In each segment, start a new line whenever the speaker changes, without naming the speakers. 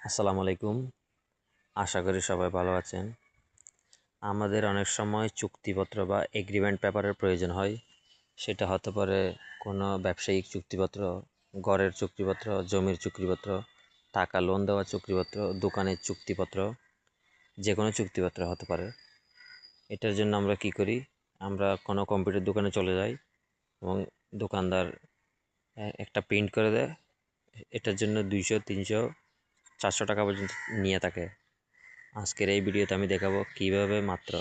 আসসালামু আলাইকুম। আশা করি সবাই ভালো আছেন। আমাদের অনেক সময় চুক্তিপত্র বা এগ্রিমেন্ট পেপারের প্রয়োজন হয়। সেটা হতে পারে কোনো ব্যবসায়িক চুক্তিপত্র, ঘরের চুক্তিপত্র, জমির চুক্তিপত্র, টাকা লোন দেওয়া চুক্তিপত্র, দোকানের চুক্তিপত্র, যে কোনো চুক্তিপত্র হতে পারে। এটার জন্য আমরা কি করি? আমরা কোনো কম্পিউটার দোকানে চলে যাই এবং দোকানদার একটা প্রিন্ট করে দেয়। এটার জন্য 200, 300, 400 টাকা পর্যন্ত নিয়ে থাকে। আজকের এই ভিডিওতে আমি দেখাবো কিভাবে মাত্র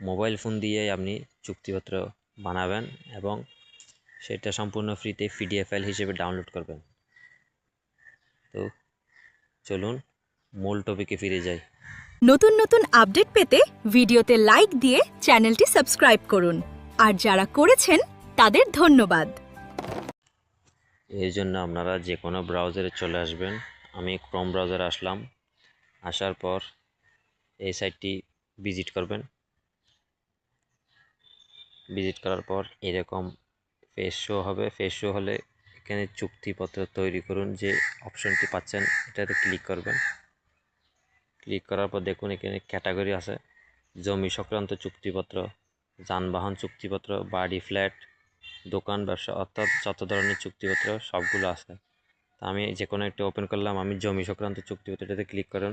মোবাইল ফোন দিয়ে আপনি চুক্তিপত্র বানাবেন এবং সেটা সম্পূর্ণ ফ্রিতে পিডিএফ ফাইল হিসেবে ডাউনলোড করবেন। তো চলুন মূল টপিকে ফিরে যাই।
নতুন নতুন আপডেট পেতে ভিডিওতে লাইক দিয়ে চ্যানেলটি সাবস্ক্রাইব করুন আর যারা করেছেন তাদের ধন্যবাদ।
এর জন্য আপনারা যে কোনো ব্রাউজারে চলে আসবেন। আমি ক্রোম ব্রাউজারে আসলাম। আসার পর এই সাইটটি ভিজিট করবেন। ভিজিট করার পর এরকম পেজ শো হবে। পেজ শো হলে এখানে চুক্তিপত্র তৈরি করুন যে অপশনটি পাচ্ছেন এটাতে ক্লিক করবেন। ক্লিক করার পর দেখুন এখানে ক্যাটাগরি আছে, জমি সংক্রান্ত চুক্তিপত্র, যানবাহন চুক্তিপত্র, বাড়ি, ফ্ল্যাট, দোকান, ব্যবসা অর্থাৎ যত ধরনের চুক্তিপত্র সবগুলো আছে। তা আমি যে কোনো একটা ওপেন করলাম। আমি জমি সংক্রান্ত চুক্তিপত্রটাতে ক্লিক করুন।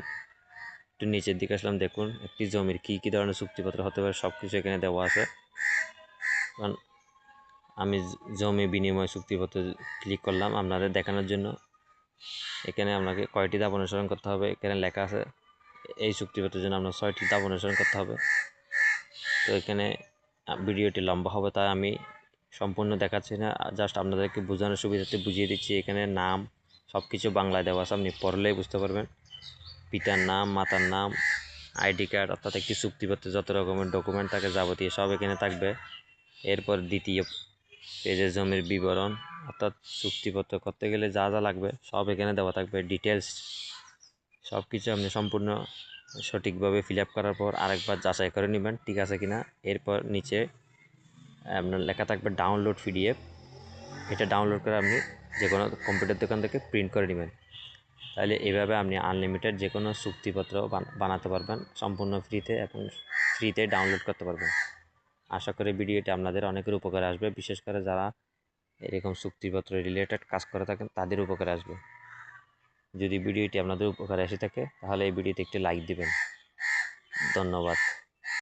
একটু নিচের দিকে আসলাম, দেখুন একটি জমির কী ধরনের চুক্তিপত্র হতে পারে সব কিছু এখানে দেওয়া আছে। কারণ আমি জমি বিনিময় চুক্তিপত্র ক্লিক করলাম আপনাদের দেখানোর জন্য। এখানে আপনাকে কয়টি ধাপ অনুসরণ করতে হবে এখানে লেখা আছে। এই চুক্তিপত্রের জন্য আপনার 6টি ধাপ অনুসরণ করতে হবে। তো এখানে ভিডিওটি লম্বা হবে তাই আমি সম্পূর্ণ দেখাচ্ছি না, জাস্ট আপনাদেরকে বোঝানোর সুবিধার্থে বুঝিয়ে দিচ্ছি। এখানে নাম সব কিছু বাংলায় দেওয়া আছে, আপনি পড়লেই বুঝতে পারবেন। পিতার নাম, মাতার নাম, আইডি কার্ড অর্থাৎ একটি চুক্তিপত্রে যত রকমের ডকুমেন্ট থাকে যাবতীয় সব এখানে থাকবে। এরপর দ্বিতীয় পেজে জমির বিবরণ অর্থাৎ চুক্তিপত্র করতে গেলে যা যা লাগবে সব এখানে দেওয়া থাকবে। ডিটেলস সব কিছু আপনি সম্পূর্ণ সঠিকভাবে ফিল আপ করার পর আরেকবার যাচাই করে নেবেন ঠিক আছে কিনা। এরপর নিচে আপনার লেখা থাকবে ডাউনলোড পিডিএফ। এটা ডাউনলোড করে আপনি যে কোনো কম্পিউটার দোকান থেকে প্রিন্ট করে নেবেন। তাহলে এইভাবে আপনি আনলিমিটেড যে কোনো চুক্তিপত্র বানাতে পারবেন সম্পূর্ণ ফ্রিতে এবং ফ্রিতে ডাউনলোড করতে পারবেন। আশা করি ভিডিওটি আপনাদের অনেকের উপকারে আসবে, বিশেষ করে যারা এরকম চুক্তিপত্র রিলেটেড কাজ করে থাকেন তাদের উপকারে আসবে। যদি ভিডিওটি আপনাদের উপকারে এসে থাকে তাহলে এই ভিডিওতে একটি লাইক দিবেন। ধন্যবাদ।